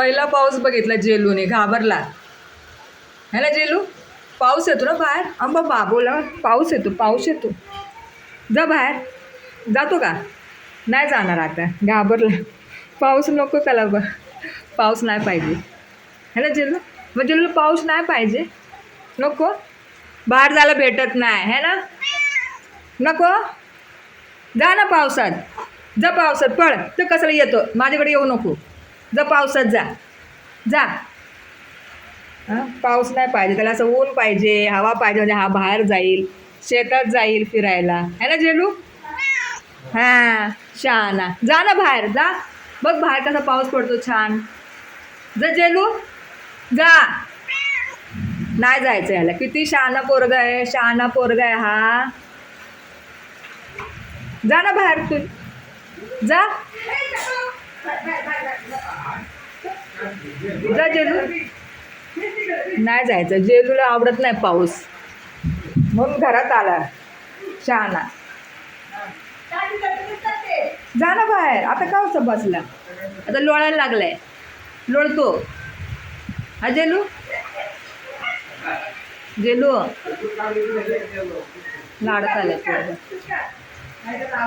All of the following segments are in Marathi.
पहिला पाऊस बघितला जेलूने, घाबरला है ना जेलू. पाऊस येतो ना बाहेर. अंबा बाबूला पाऊस येतो, पाऊस येतो. जा बाहेर. जातो का? नाही जाणार आता, घाबरला. पाऊस नको त्याला पाऊस नाही पाहिजे है ना जेलू. मग जेलूला पाऊस नाही पाहिजे, नको. बाहेर जायला भेटत नाही है ना, नको. जा ना पावसात, जा पावसात पळ. तर कशाला येतो माझ्याकडे, येऊ नको. जा पावसात, जा जा. हां, पाऊस नाही पाहिजे त्याला, असं ऊन पाहिजे, हवा पाहिजे, म्हणजे हा बाहेर जाईल, शेतात जाईल फिरायला है ना जेलू. हां शहाणा, जा ना बाहेर जा. बघ बाहेर कसा पाऊस पडतो छान. जा जेलू, जा. नाही जायचं याला. किती शहाणा पोरगा आहे, शहाणा पोरगा आहे हा. जा ना बाहेर तू, जा जा जेलू. नाही जायचं, जेलूला आवडत नाही पाऊस, म्हणून घरात आला शहाणा. जा ना बाहेर. आता का असं बसला, आता लोळायला लागलाय, लोळतो हा जेलू. जेलू लाडत आलाय.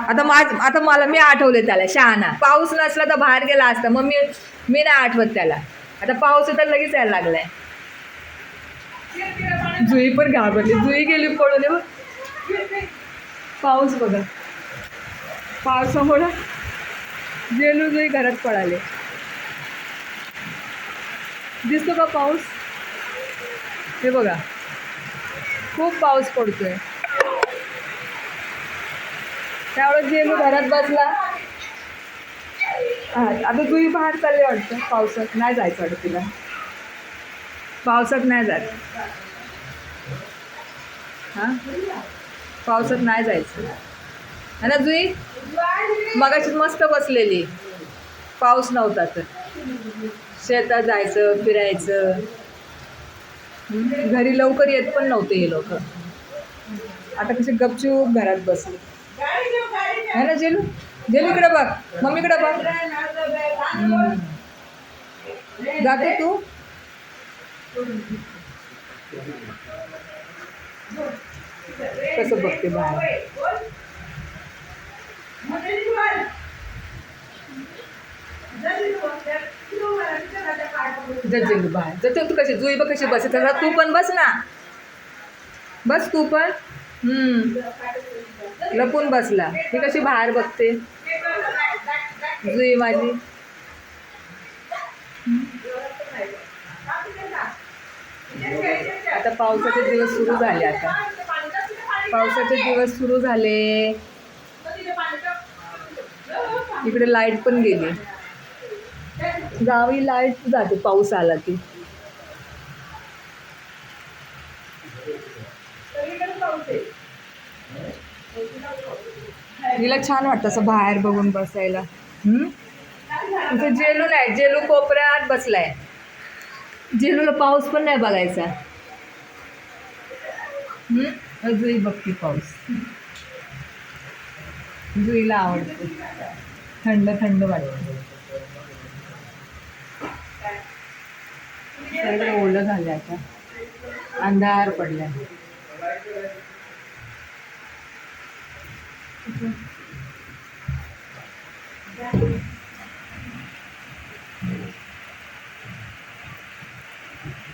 आता मला मी आठवले त्याला शहाणा. पाऊस नसला तर बाहेर गेला असता, मग मी नाही आठवत त्याला. आता पाऊस तर लगेच यायला लागलाय. जुई पण घाबरली, जुई गेली पळून. पाऊस बघा, पावसामुळं जेलू जुई घरात पळाले. दिसतो का पाऊस? हे बघा, खूप पाऊस पडतोय. त्यावेळेस जेलू घरात बसला. आता जुई बाहेर चालले वाटतं पावसात. नाही जायचं वाटतं तिला, पावसात नाही जात. हां, पावसात नाही जायचं है ना जुई. मगाशी मस्त बसलेली, पाऊस नव्हता तर. शेतात जायचं, फिरायचं. घरी लवकर येत पण नव्हते हे लोक. आता कसे गपचूप घरात बसले है ना जेलू. जेलू इकडे बघ, मम्मीकडे बघ. जाते तू. कसं बघते बाहेर. जेलू बाहेर जाते. तू कशी जुई बघ कशी बसते. तू पण बस ना, बस तू पण. लपून बसला. ती कशी बाहेर बघते जुई माझी. आता पावसाचे दिवस सुरू झाले. आता पावसाचे दिवस सुरू झाले. इकडे लाईट पण गेली. गावी लाईट जाते पाऊस आला की. हिला छान वाटतं असं बाहेर बघून बसायला. तुझं जेलू नाही, जेलू कोपऱ्यात बसलाय. जेलूला पाऊस पण नाही बघायचा. जुई बघती पाऊस. जुईला आवडते, थंड थंड वाटतं. सगळं ओलं झालं, आता अंधार पडलाय.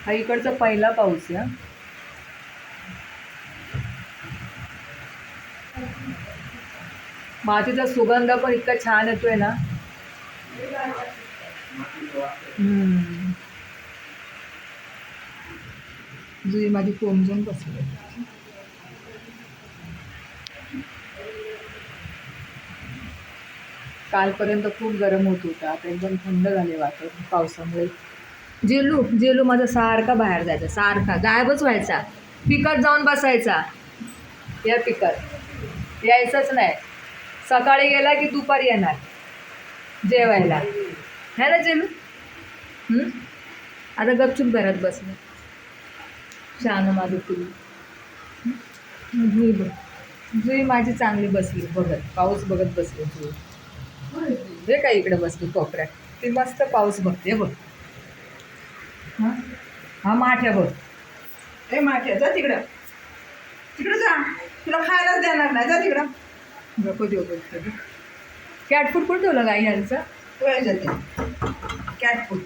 हा इकडचा पहिला पाऊस आहे. मातीचा सुगंध पण इतका छान येतोय ना. जुई माझी कोमजून बसली. कालपर्यंत खूप गरम होत होतं, आता एकदम थंड झाले वातावरण पावसामुळे. जेलू माझा सारखा बाहेर जायचा, सारखा गायबच व्हायचा. पिकात जाऊन बसायचा. या पिकात यायचंच नाही. सकाळी गेला की दुपारी येणार जेवायला है ना जेलू. आता गपचूप घरात बसलं. शान माझं तुला. जुई बघ, जुई माझी चांगली बसली बघत, पाऊस बघत बसली जुई. हे काय इकडे बसली कोपऱ्यात. ती मस्त पाऊस बघते बघ. हां हा माठ्या बघ. ए माठ्या जा तिकडं, तिकडं जा, तुला खायलाच देणार नाही, जा तिकडं. नको देऊ बोलतो. कॅट फूड कोण ठेवलं गाई यांचं? वेळ जाते कॅट फूड.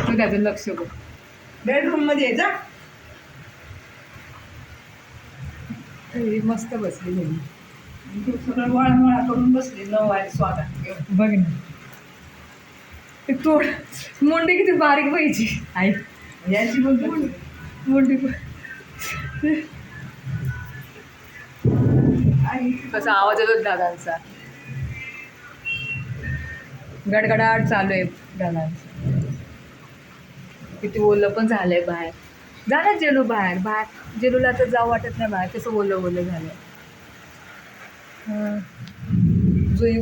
तू त्याचं लक्ष बघ. बेडरूम मध्ये जा. मस्त बसली घरी. तू सगळं वळमळा करून बसली नवारी स्वागत घेऊन. बघ ना ते तोड मुंडी किती बारीक व्हायची. आई याची बोल मुंडी आई कसा आवाज येतो दादांचा. गडगडाट चालू आहे दादांचा. किती ओलं पण झालंय बाहेर. जा ना जेलू बाहेर. बाहेर जेलूला तर जाऊ वाटत नाही बाहेर, कसं ओलं ओलं झालं. जुई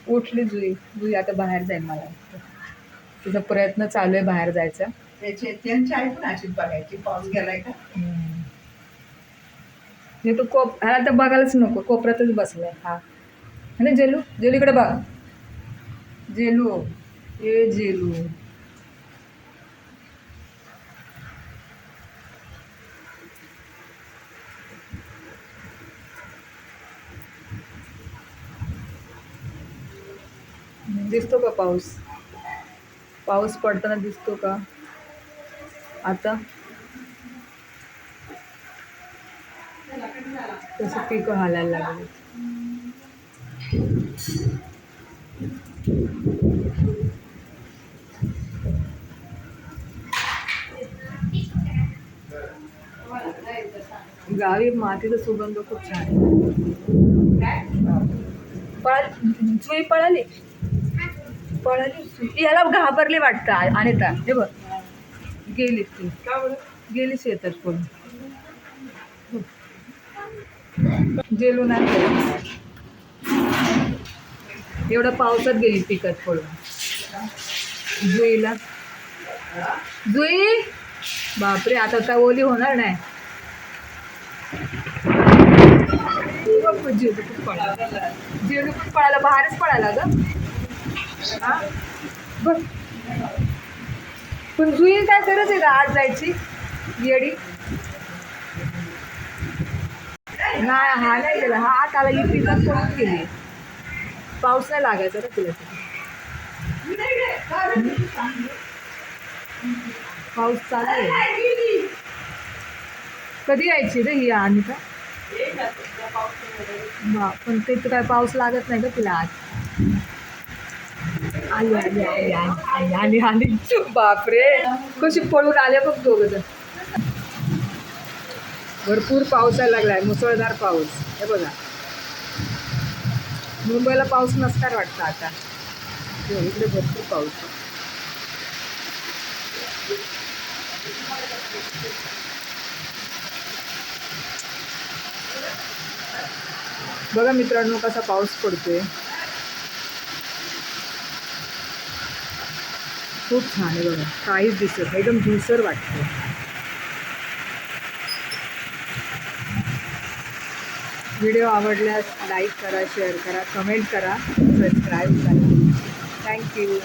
उठली जुई आता बाहेर जाईल. मला वाटतं तिचा प्रयत्न चालू आहे बाहेर जायचा. त्यांची आई पण अशीच बघायची, पाऊस गेलाय का. हे तो ह्याला तर बघायलाच नको, कोपऱ्यातच बसलाय हा. ना जेलू इकडे बघ. जेलू ए जेलू. दिसतो का पाऊस पडताना दिसतो का आता? तसं पिकं हालायला लागले. गावी मातीचा सुगंध खूप छान आहे. जुई पळाली याला घाबरले वाटतं. अनिता हे बघ गेली ती. का बरं? गेली शेतात पळून. जेलू नाही एवढं पावसात गेली पिकत पळून. जुई बापरे, आता काय ओली होणार नाही. जेलू पण पळायला बाहेरच पळायला ग. बघ पण जुई काय गरज आहे का आज जायची येडी. नाही हा नाही गेला, हा आत आला. ही पिकात पळून गेली. पाऊस नाही लागायचा ना तिला. पाऊस चालू आहे. कधी यायची रे ही अनिता? पण ते काय पाऊस लागत नाही का तिला आज? आली बापरे कशी पळून आले बघ दोघं जण. भरपूर पाऊस यायला लागलाय, मुसळधार पाऊस. हे बघा मुंबईला पाऊस नसणार वाटतं आता. इकडे भरपूर पाऊस. बघा मित्रांनो कसा पाऊस पडतोय. खूप छान आहे बघा. काहीच दिसत नाही, एकदम धुसर वाटतं. व्हिडिओ आवडल्यास लाईक करा, शेअर करा, कमेंट करा, सबस्क्राईब करा. थँक्यू.